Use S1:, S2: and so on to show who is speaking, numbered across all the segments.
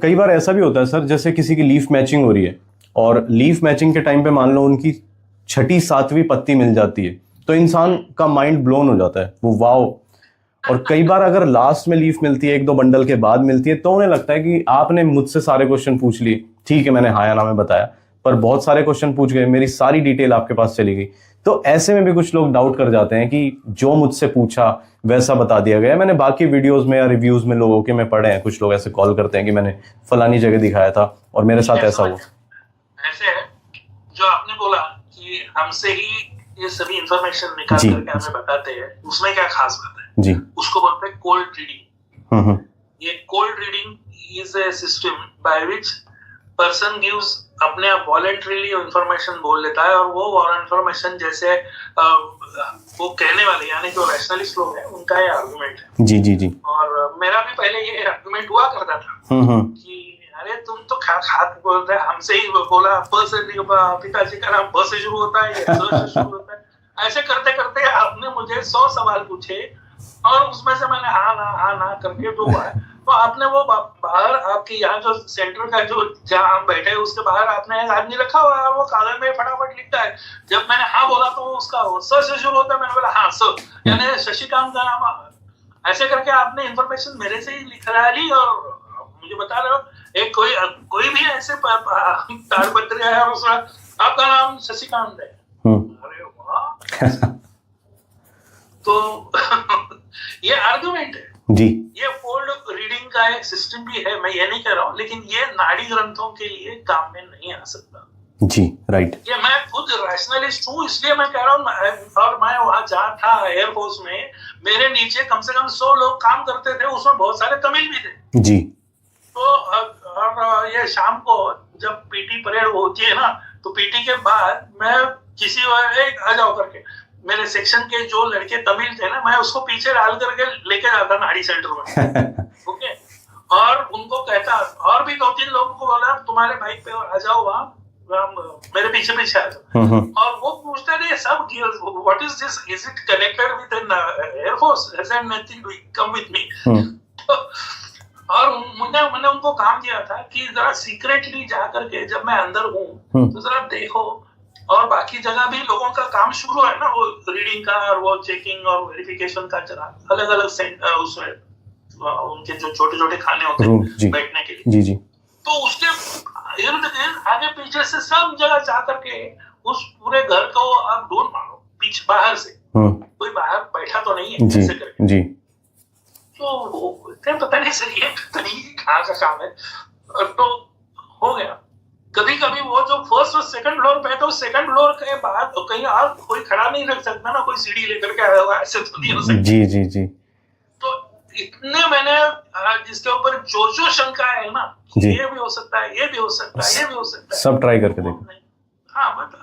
S1: कई बार ऐसा भी होता है सर, जैसे किसी की लीफ मैचिंग हो रही है और लीफ मैचिंग के टाइम पे मान लो उनकी छठी सातवीं पत्ती मिल जाती है, तो इंसान का माइंड ब्लोन हो जाता है, वो वाओ। और कई बार अगर लास्ट में लीफ मिलती है, एक दो बंडल के बाद मिलती है, तो उन्हें लगता है कि आपने मुझसे सारे क्वेश्चन पूछ लिए, ठीक है मैंने हाँ या ना में बताया, पर बहुत सारे क्वेश्चन पूछ गए, मेरी सारी डिटेल आपके पास चली गई। तो ऐसे में भी कुछ लोग डाउट कर जाते हैं कि जो मुझसे पूछा वैसा बता दिया गया। मैंने बाकी वीडियोस में या रिव्यूज में लोगों के में पढ़े हैं, कुछ लोग ऐसे कॉल करते हैं कि मैंने फलानी जगह दिखाया था और मेरे साथ ऐसा हुआ।
S2: ऐसे है जो आपने बोला कि हमसे ही ये सभी इंफॉर्मेशन निकाल करके हमें बताते हैं, उसमें क्या खास बात है
S1: जी,
S2: उसको बोलते हैं कोल्ड रीडिंग। ये cold reading is a system by which person gives अपने आप वॉलंटरीली इंफॉर्मेशन बोल लेता है, और वो इंफॉर्मेशन जैसे वो कहने वाले यानी जो रैशनलिस्ट लोग हैं उनका ये आर्गुमेंट है।
S1: जी जी जी।
S2: और मेरा भी पहले ये आर्गुमेंट हुआ करता था कि अरे तुम तो खात बोल रहे, हमसे ही बोला पिताजी का नाम ब से शुरू होता है, से शुरू होता है। ऐसे करते करते आपने मुझे 100 सवाल पूछे और उसमें से मैंने हाँ ना करके तो हुआ है। तो आपने वो बाहर आपके यहाँ जो सेंटर का जो जहाँ हम बैठे हैं उसके बाहर आपने एक आदमी रखा हुआ है, वो कागज में फटाफट लिखता है। जब मैंने हाँ बोला तो उसका स से शुरू होता है, मैंने बोला हाँ स, यानी शशिकांत का नाम। ऐसे करके आपने इंफॉर्मेशन मेरे से ही लिख रहा ली और मुझे बता रहे हो एक कोई भी ऐसे ताड़पत्र है और उसमें आपका नाम शशिकांत है। अरे वाह। तो ये आर्गुमेंट है
S1: जी।
S2: ये कोल्ड रीडिंग का एक सिस्टम भी है, मैं ये नहीं कह रहा हूँ, लेकिन ये नाड़ी ग्रंथों के लिए काम में नहीं आ सकता
S1: जी। राइट।
S2: ये मैं खुद रैशनलिस्ट हूँ इसलिए मैं कह रहा हूँ। और मैं वहां जहाँ था एयरफोर्स में, मेरे नीचे कम से कम 100 लोग काम करते थे, उसमें बहुत सारे तमिल भी थे
S1: जी।
S2: तो और ये शाम को जब पीटी परेड होती है ना, तो पीटी के बाद मैं किसी आ जाओ करके मेरे सेक्शन के जो लड़के तमिल थे ना, मैं उसको पीछे डाल करके लेके जाता नाड़ी सेंटर में। ओके। और उनको कहता, और भी 2-3 लोगों को बोला तुम्हारे बाइक पे आ जाओ वहाँ मेरे पीछे पीछे आ जाओ। और वो पूछते थे सब what is this, is it connected with N air force, hasn't nothing do, come with me. और मैंने उनको काम दिया था कि जरा सीक्रेटली जा करके जब मैं अंदर हूँ तो जरा देखो, और बाकी जगह भी लोगों का काम शुरू है ना, वो रीडिंग का और वो चेकिंग और वेरिफिकेशन का जरा अलग अलग उसमें उनके जो छोटे छोटे खाने होते हैं बैठने के लिए।
S1: जी जी।
S2: तो उसके इर्द गिर्द आगे पीछे से सब जगह जा करके उस पूरे घर को आप ढूंढ मारो पीछे बाहर से, कोई बाहर बैठा तो नहीं है ऐसे करके जी। तो पता नहीं सर ये कहाँ का काम है। तो हो गया। कभी कभी वो जो फर्स्ट और सेकंड फ्लोर पे है तो सेकंड फ्लोर के बाहर तो कहीं और कोई खड़ा नहीं रख सकता ना, कोई सीढ़ी लेकर के आया हुआ, ऐसे तो नहीं हो सकता।
S1: जी जी जी।
S2: तो इतने मैंने जिसके ऊपर जो शंका है ना, ये भी हो सकता है, ये भी हो सकता है, ये भी हो सकता है, सब ट्राई करके देखो। हाँ बता।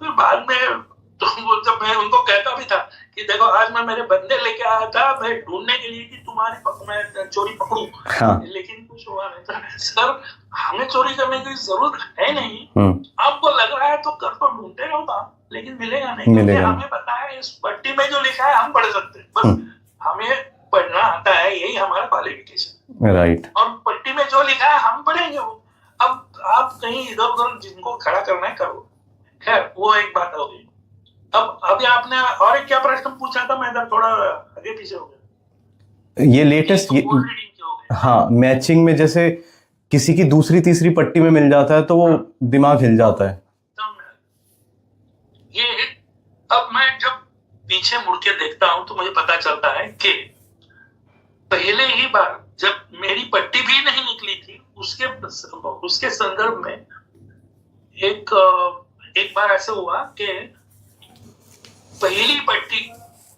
S2: फिर बाद में तो जब मैं उनको कहता भी था कि देखो आज मैं मेरे बंदे लेके आया था मैं ढूंढने के लिए कि तुम्हारी मैं चोरी पकड़ूं। हाँ। लेकिन कुछ हुआ नहीं था। सर हमें चोरी करने की जरूरत है नहीं, आपको लग रहा है तो कर तो ढूंढते रहो आप, लेकिन मिलेगा नहीं, क्योंकि हमें पता है इस पट्टी में जो लिखा है हम पढ़ सकते हैं, बस हमें पढ़ना आता है, यही हमारा क्वालिफिकेशन। राइट। और पट्टी में जो लिखा है हम पढ़ेंगे वो। अब आप कहीं इधर उधर जिनको खड़ा करना है करो, खैर वो एक बात होगी। अब अभी आपने और एक क्या प्रश्न पूछा था, मैं इधर थोड़ा आगे पीछे हो गया। ये लेटेस्ट हाँ, मैचिंग में जैसे किसी की दूसरी तीसरी पट्टी में मिल जाता है तो वो दिमाग हिल जाता है। ये अब मैं जब पीछे मुड़ के देखता हूं तो मुझे पता चलता है कि पहले ही बार जब मेरी पट्टी भी नहीं निकली थी उसके संदर्भ में एक बार ऐसे हुआ कि पहली पट्टी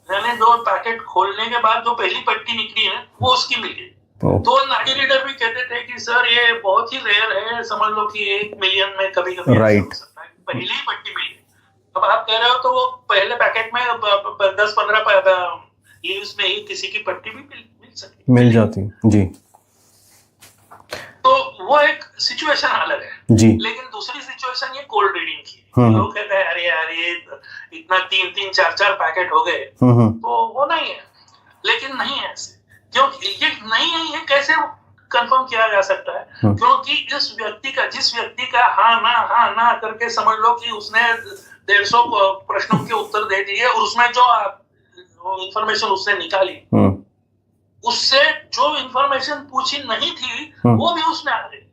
S2: मैंने जो पैकेट खोलने के बाद जो पहली पट्टी निकली है वो उसकी मिल गई। तो नाड़ी रीडर भी कहते थे कि सर ये बहुत ही रेयर है, समझ लो कि 1 मिलियन में कभी कभी हो सकता है, पहली ही पट्टी मिल गई। अब आप कह रहे हो तो वो पहले पैकेट में 10-15 लीव्स में ही किसी की पट्टी भी मिल जाती जी। तो वो एक सिचुएशन अलग है जी। लेकिन दूसरी सिचुएशन ये कोल्ड रीडिंग की है। लोग कहते हैं अरे यार ये इतना 3-3, 4-4 पैकेट हो गए तो वो नहीं है, लेकिन नहीं है ऐसे। क्योंकि ये नहीं है, ये कैसे कंफर्म किया जा सकता है, क्योंकि जिस व्यक्ति का हाँ ना करके समझ लो कि उसने 150 प्रश्नों के उत्तर दे दिए और उसमें जो इंफॉर्मेशन उसने निकाली, उससे जो इंफॉर्मेशन पूछी नहीं थी वो भी उसमें आ गई।